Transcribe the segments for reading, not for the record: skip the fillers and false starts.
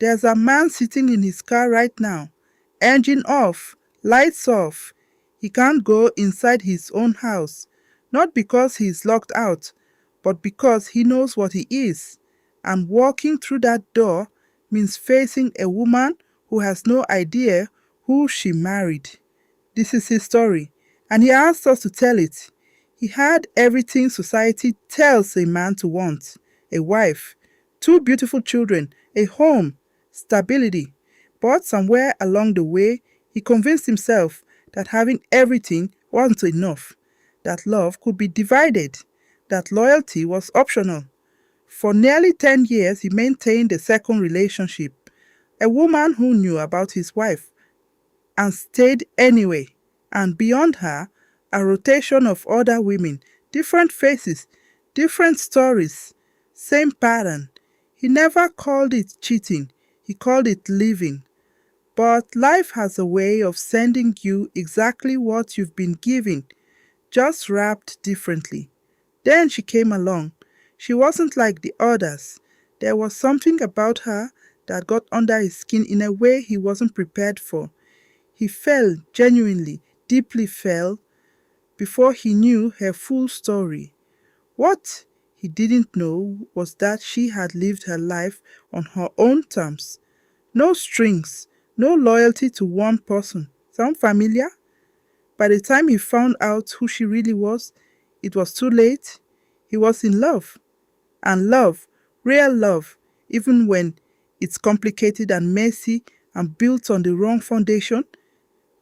There's a man sitting in his car right now. Engine off, lights off. He can't go inside his own house. Not because he is locked out, but because he knows what he is. And walking through that door means facing a woman who has no idea who she married. This is his story, and he asked us to tell it. He had everything society tells a man to want: a wife, two beautiful children, a home, stability. But somewhere along the way, he convinced himself that having everything wasn't enough, that love could be divided, that loyalty was optional. For nearly 10 years, he maintained a second relationship, a woman who knew about his wife and stayed anyway. And beyond her, a rotation of other women, different faces, different stories, same pattern. He never called it cheating, he called it living. But life has a way of sending you exactly what you've been given, just wrapped differently. Then she came along. She wasn't like the others. There was something about her that got under his skin in a way he wasn't prepared for. He fell, genuinely, deeply fell, before he knew her full story. What he didn't know was that she had lived her life on her own terms. No strings, no loyalty to one person. Sound familiar? By the time he found out who she really was, it was too late. He was in love. And love, real love, even when it's complicated and messy and built on the wrong foundation,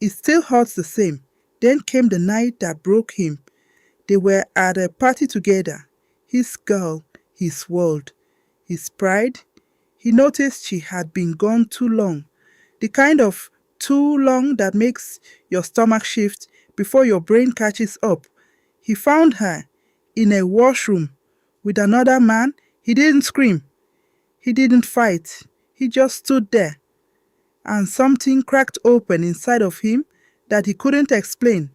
it still hurts the same. Then came the night that broke him. They were at a party together. His girl, his world, his pride. He noticed she had been gone too long. The kind of too long that makes your stomach shift before your brain catches up. He found her in a washroom with another man. He didn't scream. He didn't fight. He just stood there. And something cracked open inside of him that he couldn't explain.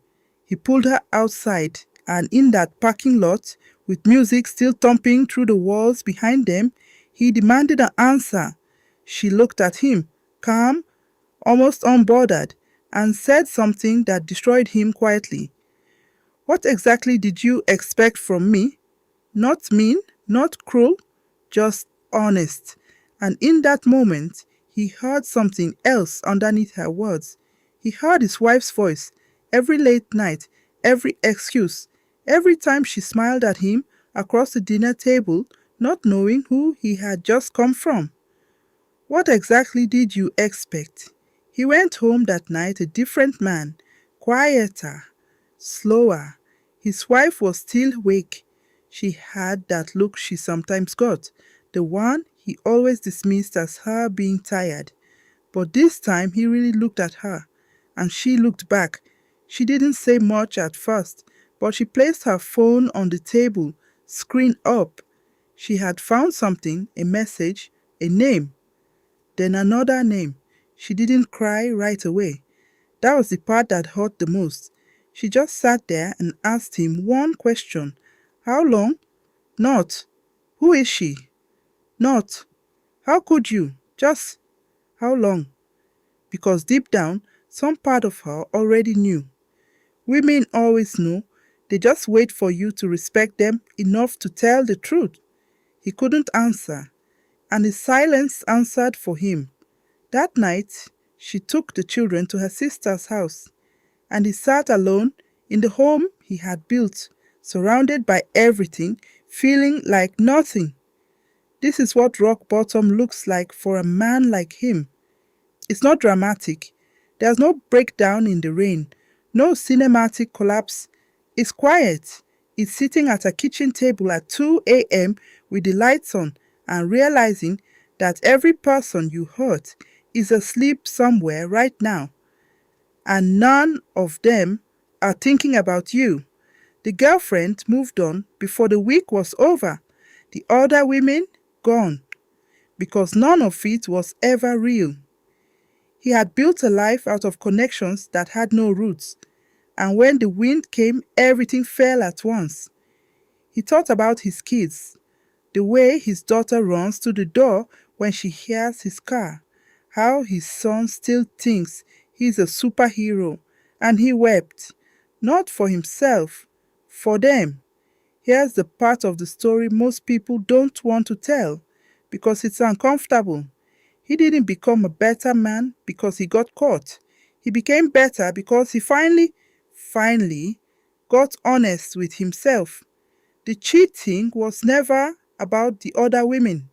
He pulled her outside, and in that parking lot, with music still thumping through the walls behind them, he demanded an answer. She looked at him, calm, almost unbothered, and said something that destroyed him quietly. "What exactly did you expect from me? Not mean, not cruel, just honest." And in that moment, he heard something else underneath her words. He heard his wife's voice every late night, every excuse, every time she smiled at him across the dinner table, not knowing who he had just come from. What exactly did you expect? He went home that night a different man, quieter, slower. His wife was still awake. She had that look she sometimes got, the one he always dismissed as her being tired. But this time he really looked at her, and she looked back. She didn't say much at first, but she placed her phone on the table, screen up. She had found something, a message, a name, then another name. She didn't cry right away. That was the part that hurt the most. She just sat there and asked him one question. How long? Not, who is she? Not, how could you? Just, how long? Because deep down, some part of her already knew. Women always know. They just wait for you to respect them enough to tell the truth. He couldn't answer, and his silence answered for him. That night, she took the children to her sister's house, and he sat alone in the home he had built, surrounded by everything, feeling like nothing. This is what rock bottom looks like for a man like him. It's not dramatic. There's no breakdown in the rain, no cinematic collapse. It's quiet. It's sitting at a kitchen table at 2 a.m. with the lights on and realizing that every person you hurt is asleep somewhere right now, and none of them are thinking about you. The girlfriend moved on before the week was over. The other women, gone, because none of it was ever real. He had built a life out of connections that had no roots, and when the wind came, everything fell at once. He thought about his kids, the way his daughter runs to the door when she hears his car, how his son still thinks he's a superhero, and he wept, not for himself, for them. Here's the part of the story most people don't want to tell because it's uncomfortable. He didn't become a better man because he got caught. He became better because he finally got honest with himself. The cheating was never about the other women.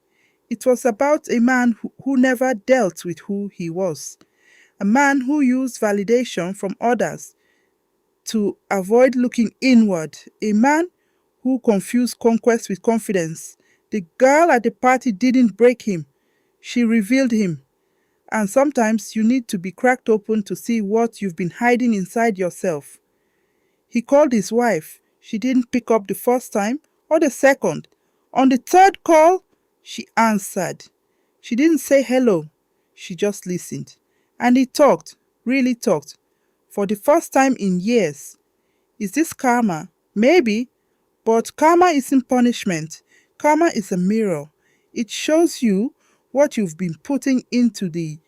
It was about a man who never dealt with who he was. A man who used validation from others to avoid looking inward. A man who confused conquest with confidence. The girl at the party didn't break him, she revealed him. And sometimes you need to be cracked open to see what you've been hiding inside yourself. He called his wife. She didn't pick up the first time or the second. On the third call, she answered. She didn't say hello. She just listened. And he talked, really talked, for the first time in years. Is this karma? Maybe. But karma isn't punishment. Karma is a mirror. It shows you what you've been putting into the